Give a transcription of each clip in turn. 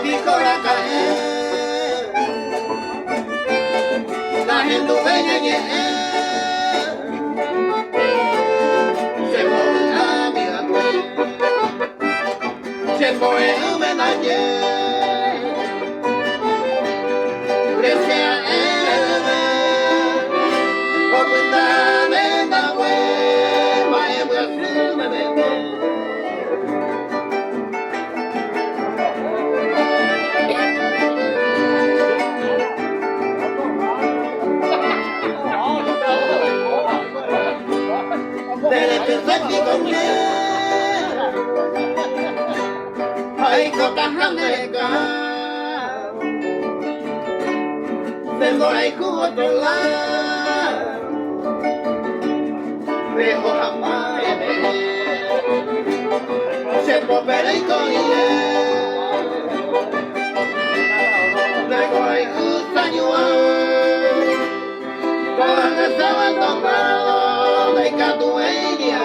pico la calle, la gente dueña y se fue a mi abuelo, se fue a mi nadie, gracias a él, por cuenta de la hueva, y voy a hacerme bebé. Ay, cotajandeca, tengo ahí con otro lado, dejo jamás se popera y coñe, tengo ahí gustaño, todas las abandonadas de catueña.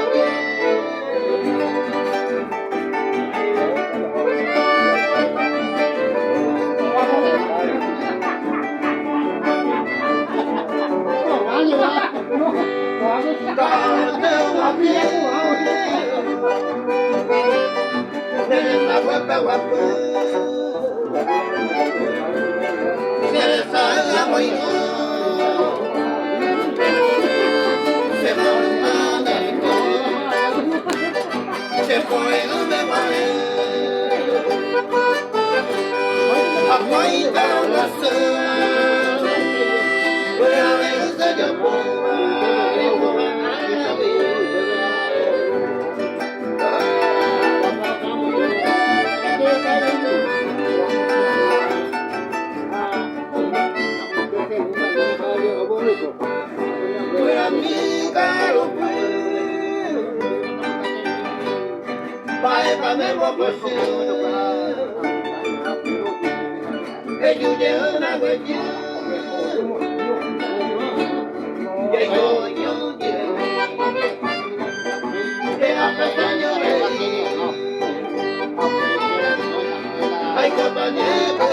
Se fue donde vale, aguanta la sed, voy a ver si yo puedo. Guyrami kaarupy, bae panemo posio, ejuye una huella, yo, de apasaño ay compañero.